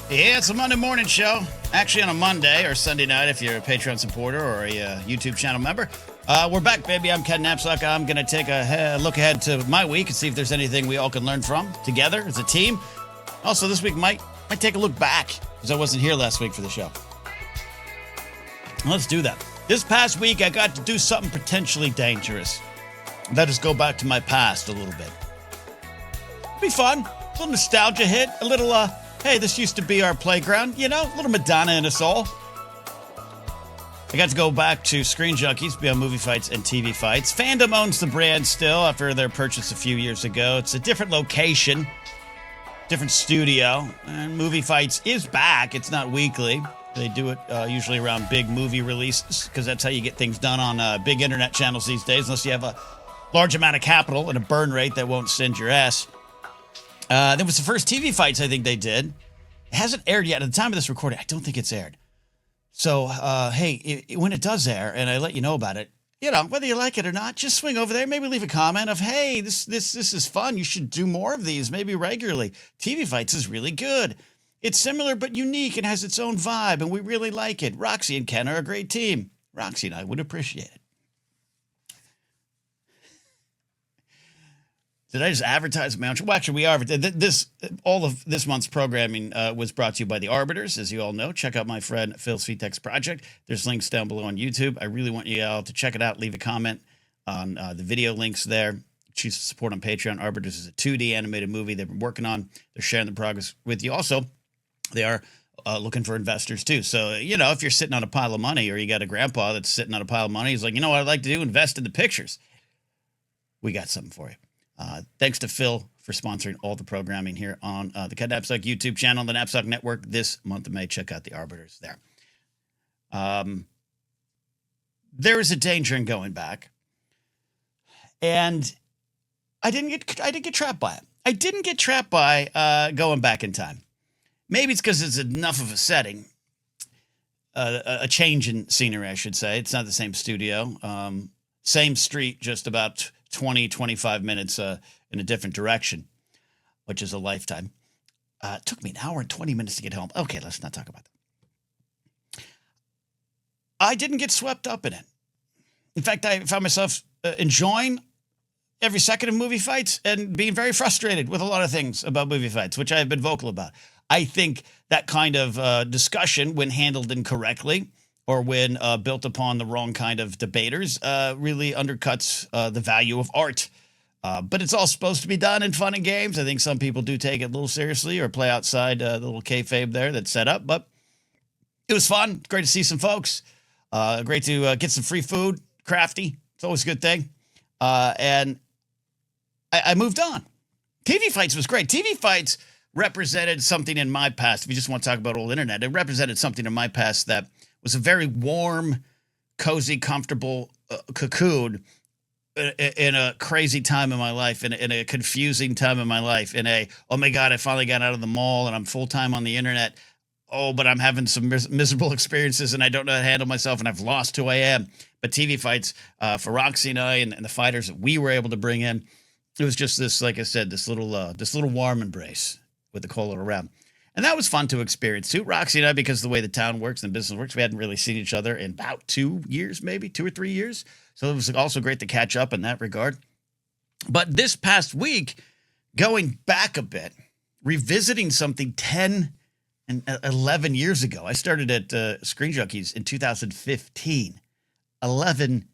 Yeah, it's a Monday morning show. Actually, on a Monday or Sunday night if you're a Patreon supporter or a YouTube channel member. We're back, baby. I'm Ken Napzok. I'm going to take a look ahead to my week and see if there's anything we all can learn from together as a team. Also, this week might take a look back because I wasn't here last week for the show. Let's do that. This past week, I got to do something potentially dangerous. That is go back to my past a little bit. It'll be fun. A little nostalgia hit. A little, hey, this used to be our playground. You know, a little Madonna in us all. I got to go back to Screen Junkies, Beyond Movie Fights and TV Fights. Fandom owns the brand still after their purchase a few years ago. It's a different location, different studio, and Movie Fights is back. It's not weekly. They do it usually around big movie releases because that's how you get things done on big internet channels these days, unless you have a large amount of capital and a burn rate that won't send your ass. That was the first TV Fights I think they did. It hasn't aired yet. At the time of this recording, I don't think it's aired. So, hey, when it does air and I let you know about it, you know, whether you like it or not, just swing over there. Maybe leave a comment of, hey, this is fun. You should do more of these, maybe regularly. TV Fights is really good. It's similar but unique and has its own vibe, and we really like it. Roxy and Ken are a great team. Roxy and I would appreciate it. Did I just advertise my own show? Well, actually, we are. All of this month's programming was brought to you by the Arbiters, as you all know. Check out my friend Phil Svitek's project. There's links down below on YouTube. I really want you all to check it out. Leave a comment on the video links there. Choose to support on Patreon. Arbiters is a 2D animated movie they've been working on. They're sharing the progress with you. Also, they are looking for investors, too. So, you know, if you're sitting on a pile of money or you got a grandpa that's sitting on a pile of money, he's like, you know what I'd like to do? Invest in the pictures. We got something for you. Thanks to Phil for sponsoring all the programming here on the Ken Napzok YouTube channel, the Napzok Network this month of May. Check out the Arbiters there. There is a danger in going back, and I didn't get trapped by it. I didn't get trapped by going back in time. Maybe it's because it's enough of a setting, a change in scenery, I should say. It's not the same studio, same street, just about 20, 25 minutes in a different direction, which is a lifetime. It took me an hour and 20 minutes to get home. Okay, let's not talk about that. I didn't get swept up in it. In fact, I found myself enjoying every second of Movie Fights and being very frustrated with a lot of things about Movie Fights, which I have been vocal about. I think that kind of discussion, when handled incorrectly, or when built upon the wrong kind of debaters, really undercuts the value of art. But it's all supposed to be done in fun and games. I think some people do take it a little seriously or play outside the little kayfabe there that's set up. But it was fun. Great to see some folks. Great to get some free food. Crafty. It's always a good thing. And I moved on. TV Fights was great. TV Fights represented something in my past. If you just want to talk about old internet, it represented something in my past that was a very warm, cozy, comfortable cocoon in a crazy time in my life, in a confusing time in my life, oh my God, I finally got out of the mall and I'm full-time on the internet. Oh, but I'm having some miserable experiences and I don't know how to handle myself and I've lost who I am. But TV Fights for Roxy and I and the fighters that we were able to bring in, it was just this, like I said, this little warm embrace with the cold little round. And that was fun to experience too. Roxy and I, because of the way the town works and business works, we hadn't really seen each other in about 2 years, maybe 2 or 3 years. So it was also great to catch up in that regard. But this past week, going back a bit, revisiting something 10 and 11 years ago. I started at Screen Junkies in 2015, 11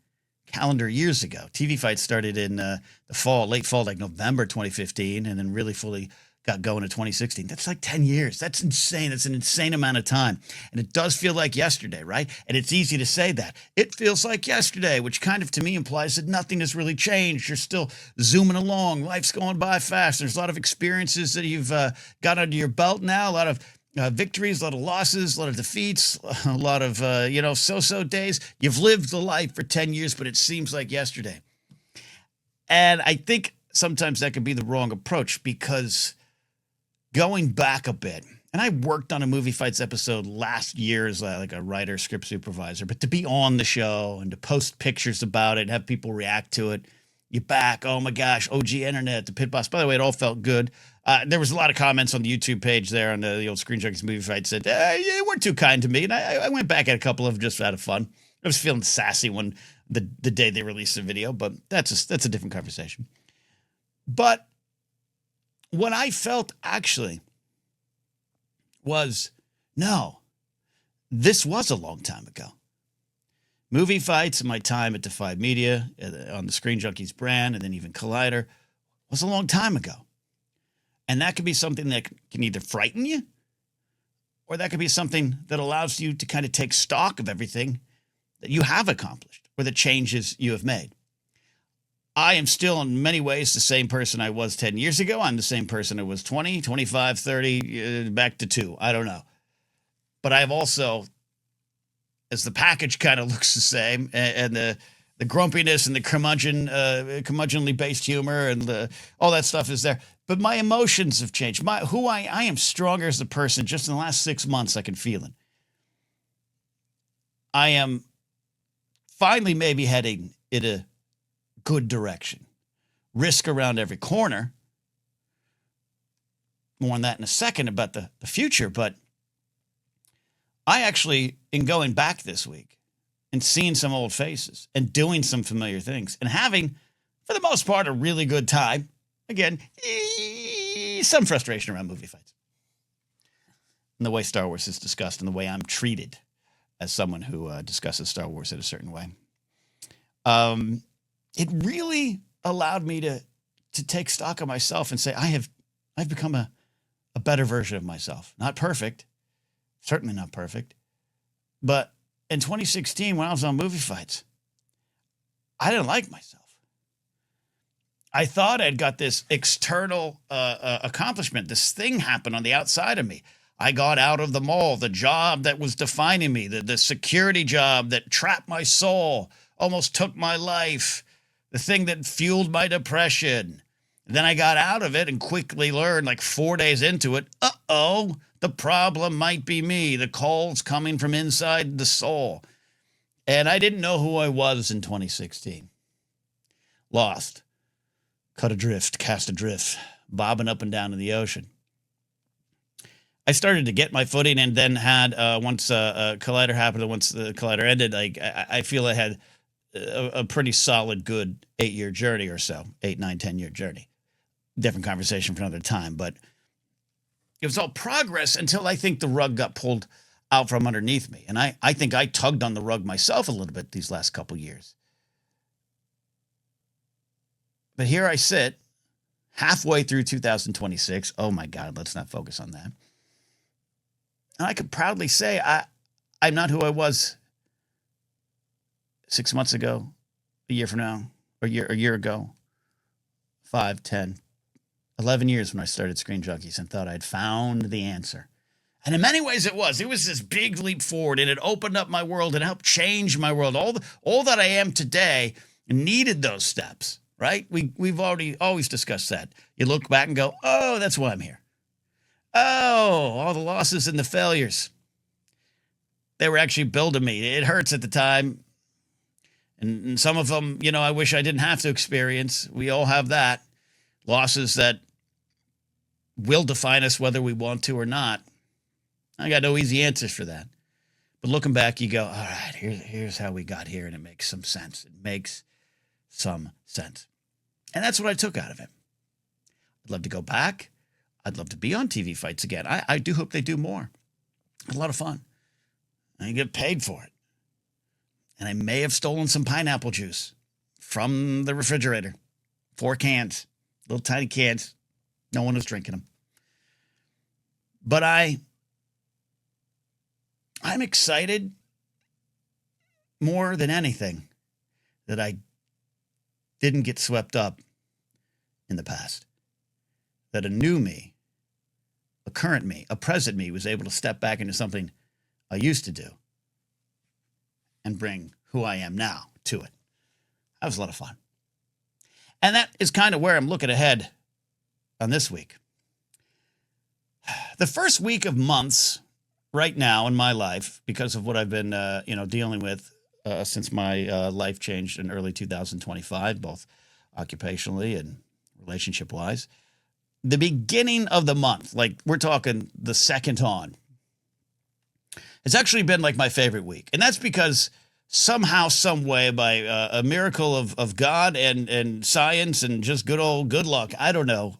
calendar years ago. TV Fights started in the fall, late fall, like November 2015, and then really fully got going in 2016. That's like 10 years. That's insane. That's an insane amount of time. And it does feel like yesterday, right? And it's easy to say that. It feels like yesterday, which kind of to me implies that nothing has really changed. You're still zooming along. Life's going by fast. There's a lot of experiences that you've got under your belt now, a lot of victories, a lot of losses, a lot of defeats, a lot of, so-so days. You've lived the life for 10 years, but it seems like yesterday. And I think sometimes that could be the wrong approach because going back a bit, and I worked on a Movie Fights episode last year as like a writer, script supervisor, but to be on the show and to post pictures about it, have people react to it, you're back, oh my gosh, OG Internet, the Pit Boss. By the way, it all felt good. There was a lot of comments on the YouTube page there on the old Screen Junkies movie fight said, you weren't too kind to me. And I went back at a couple of them just out of fun. I was feeling sassy when the day they released the video, but that's a different conversation. But what I felt actually was, no, this was a long time ago. Movie fights in my time at Defy Media, on the Screen Junkies brand, and then even Collider, was a long time ago. And that could be something that can either frighten you, or that could be something that allows you to kind of take stock of everything that you have accomplished or the changes you have made. I am still in many ways the same person I was 10 years ago. I'm the same person I was 20, 25, 30, back to 2. I don't know. But I've also, as the package kind of looks the same, and the grumpiness and the curmudgeonly based humor and all that stuff is there. But my emotions have changed. I am stronger as a person. Just in the last 6 months, I can feel it. I am finally maybe heading in a good direction. Risk around every corner. More on that in a second about the future. But I actually, in going back this week and seeing some old faces and doing some familiar things and having, for the most part, a really good time. Again, some frustration around movie fights. And the way Star Wars is discussed and the way I'm treated as someone who discusses Star Wars in a certain way. It really allowed me to take stock of myself and say, I've become a better version of myself. Not perfect. Certainly not perfect. But in 2016, when I was on movie fights, I didn't like myself. I thought I'd got this external accomplishment. This thing happened on the outside of me. I got out of the mall, the job that was defining me, the security job that trapped my soul, almost took my life, the thing that fueled my depression. Then I got out of it and quickly learned, like 4 days into it, the problem might be me. The call's coming from inside the soul. And I didn't know who I was in 2016. Lost. Cut adrift, cast adrift, bobbing up and down in the ocean. I started to get my footing and then had, once Collider happened and once the Collider ended, I feel I had a pretty solid, good 8-year journey or so, 8, 9, 10-year journey. Different conversation for another time, but it was all progress until I think the rug got pulled out from underneath me. And I think I tugged on the rug myself a little bit these last couple years. But here I sit, halfway through 2026. Oh my God, let's not focus on that. And I could proudly say I'm not who I was 6 months ago, a year from now, or a year ago, 5, 10, 11 years when I started Screen Junkies and thought I'd found the answer. And in many ways it was. It was this big leap forward, and it opened up my world and helped change my world. All that I am today needed those steps. Right? We've always discussed that. You look back and go, oh, that's why I'm here. Oh, all the losses and the failures. They were actually building me. It hurts at the time. And some of them, I wish I didn't have to experience. We all have that. Losses that will define us whether we want to or not. I got no easy answers for that. But looking back, you go, all right, here's how we got here, and it makes some sense. It makes some sense. And that's what I took out of it. I'd love to go back. I'd love to be on TV fights again. I do hope they do more. It's a lot of fun. I get paid for it. And I may have stolen some pineapple juice from the refrigerator. 4 cans, little tiny cans. No one was drinking them. But I'm excited more than anything that I didn't get swept up in the past. That a new me, a current me, a present me was able to step back into something I used to do and bring who I am now to it. That was a lot of fun. And that is kind of where I'm looking ahead on this week. The first week of months right now in my life, because of what I've been dealing with since my life changed in early 2025, both occupationally and relationship-wise, the beginning of the month, like we're talking the second on, it's actually been like my favorite week. And that's because somehow, some way, by a miracle of God and science and just good luck, I don't know.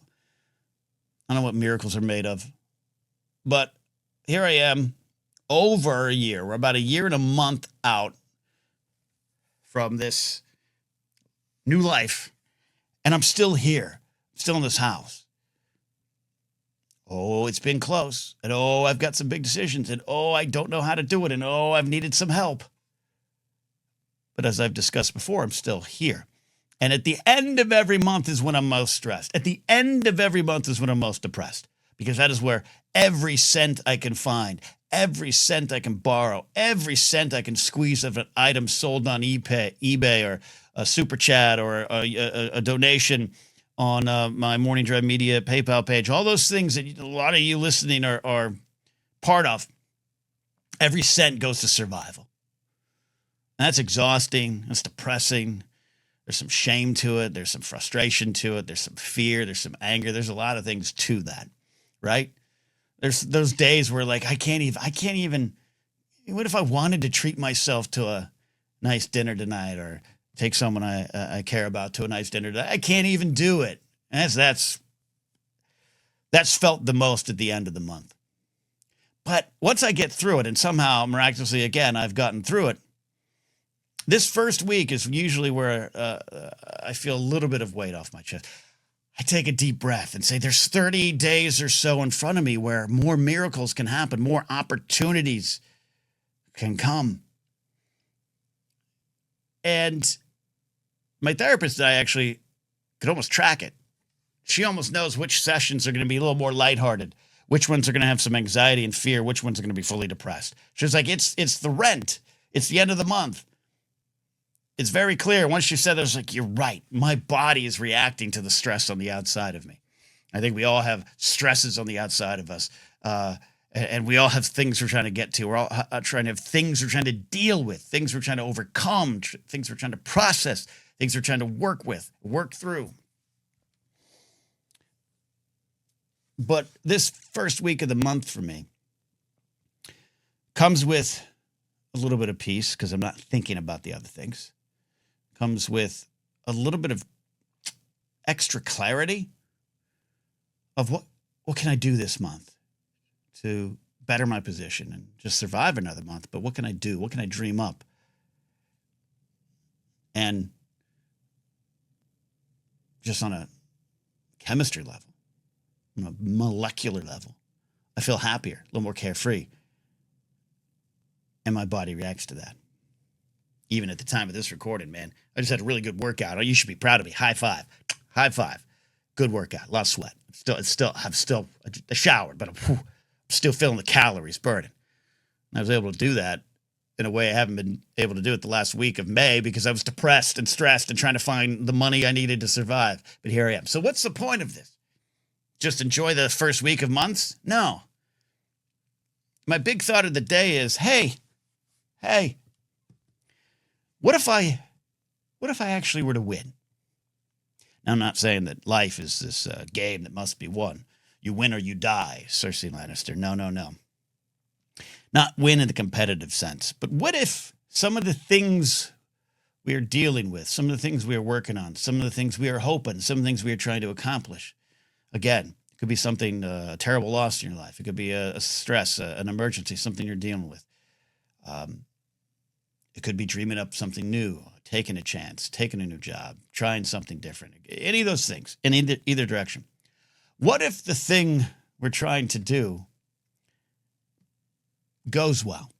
I don't know what miracles are made of. But here I am, over a year. We're about a year and a month out from this new life. And I'm still here, still in this house. Oh, it's been close. And oh, I've got some big decisions. And oh, I don't know how to do it. And oh, I've needed some help. But as I've discussed before, I'm still here. And at the end of every month is when I'm most stressed. At the end of every month is when I'm most depressed. Because that is where every cent I can find, every cent I can borrow, every cent I can squeeze of an item sold on eBay or a super chat or a donation on my Morning Drive Media PayPal page, all those things that a lot of you listening are part of, every cent goes to survival. And that's exhausting. That's depressing. There's some shame to it. There's some frustration to it. There's some fear. There's some anger. There's a lot of things to that, right? There's those days where like, I can't even, what if I wanted to treat myself to a nice dinner tonight or take someone I care about to a nice dinner tonight? I can't even do it. And that's felt the most at the end of the month. But once I get through it, and somehow miraculously again, I've gotten through it, this first week is usually where I feel a little bit of weight off my chest. I take a deep breath and say, there's 30 days or so in front of me where more miracles can happen, more opportunities can come. And my therapist and I actually could almost track it. She almost knows which sessions are going to be a little more lighthearted, which ones are going to have some anxiety and fear, which ones are going to be fully depressed. She's like, it's the rent. It's the end of the month. It's very clear. Once she said that, I was like, you're right. My body is reacting to the stress on the outside of me. I think we all have stresses on the outside of us. And we all have things we're trying to get to. We're all trying to have things we're trying to deal with, things we're trying to overcome, things we're trying to process, things we're trying to work with, work through. But this first week of the month for me comes with a little bit of peace because I'm not thinking about the other things. Comes with a little bit of extra clarity of what can I do this month to better my position and just survive another month. But what can I do? What can I dream up? And just on a chemistry level, on a molecular level, I feel happier, a little more carefree. And my body reacts to that. Even at the time of this recording, man, I just had a really good workout. Oh, you should be proud of me. High five. High five. Good workout. A lot of sweat. I showered, but I'm still feeling the calories burning. And I was able to do that in a way I haven't been able to do it the last week of May because I was depressed and stressed and trying to find the money I needed to survive. But here I am. So what's the point of this? Just enjoy the first week of months? No. My big thought of the day is, hey, what if I actually were to win? Now, I'm not saying that life is this game that must be won. You win or you die, Cersei Lannister. No. Not win in the competitive sense. But what if some of the things we are dealing with, some of the things we are working on, some of the things we are hoping, some of the things we are trying to accomplish, again, it could be something, a terrible loss in your life. It could be a stress, an emergency, something you're dealing with. It could be dreaming up something new, taking a chance, taking a new job, trying something different. Any of those things in either direction. What if the thing we're trying to do goes well?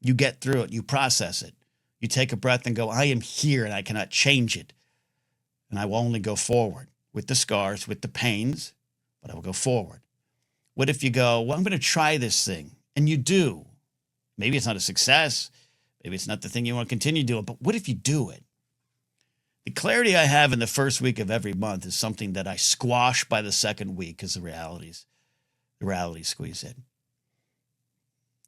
You get through it. You process it. You take a breath and go, I am here and I cannot change it. And I will only go forward with the scars, with the pains, but I will go forward. What if you go, well, I'm going to try this thing. And you do. Maybe it's not a success. Maybe it's not the thing you want to continue doing. But what if you do it? The clarity I have in the first week of every month is something that I squash by the second week because the realities squeeze in.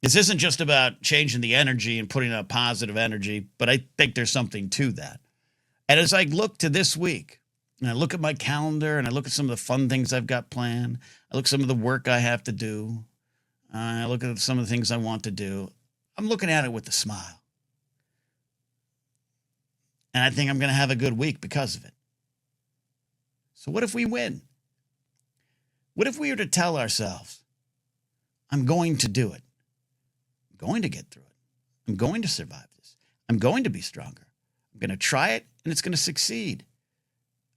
This isn't just about changing the energy and putting out positive energy, but I think there's something to that. And as I look to this week, And I look at my calendar and I look at some of the fun things I've got planned. I look at some of the work I have to do. I look at some of the things I want to do. I'm looking at it with a smile. And I think I'm going to have a good week because of it. So what if we win? What if we were to tell ourselves, I'm going to do it. I'm going to get through it. I'm going to survive this. I'm going to be stronger. I'm going to try it and it's going to succeed.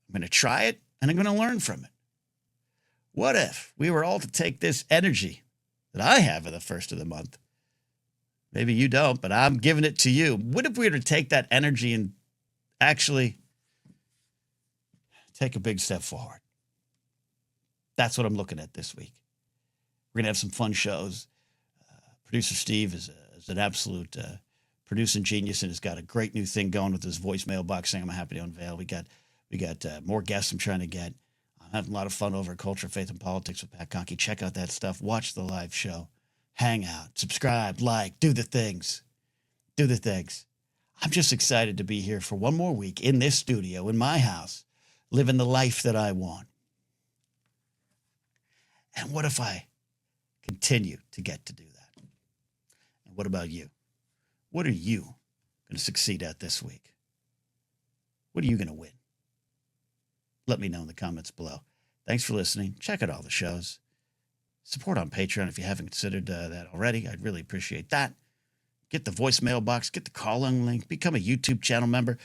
I'm going to try it and I'm going to learn from it. What if we were all to take this energy that I have at the first of the month? Maybe you don't, but I'm giving it to you. What if we were to take that energy and actually take a big step forward? That's what I'm looking at this week. We're going to have some fun shows. Producer Steve is an absolute producing genius and has got a great new thing going with his voicemail box thing I'm happy to unveil. We got more guests I'm trying to get. I'm having a lot of fun over at Culture, Faith, and Politics with Pat Conkey. Check out that stuff. Watch the live show. Hang out. Subscribe. Like. Do the things. Do the things. I'm just excited to be here for one more week in this studio, in my house, living the life that I want. And what if I continue to get to do that? And what about you? What are you going to succeed at this week? What are you going to win? Let me know in the comments below. Thanks for listening. Check out all the shows. Support on Patreon if you haven't considered that already. I'd really appreciate that. Get the voicemail box. Get the call-in link. Become a YouTube channel member.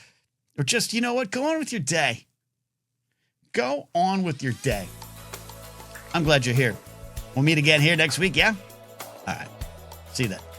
Or just, you know what? Go on with your day. Go on with your day. I'm glad you're here. We'll meet again here next week, yeah? All right. See you then.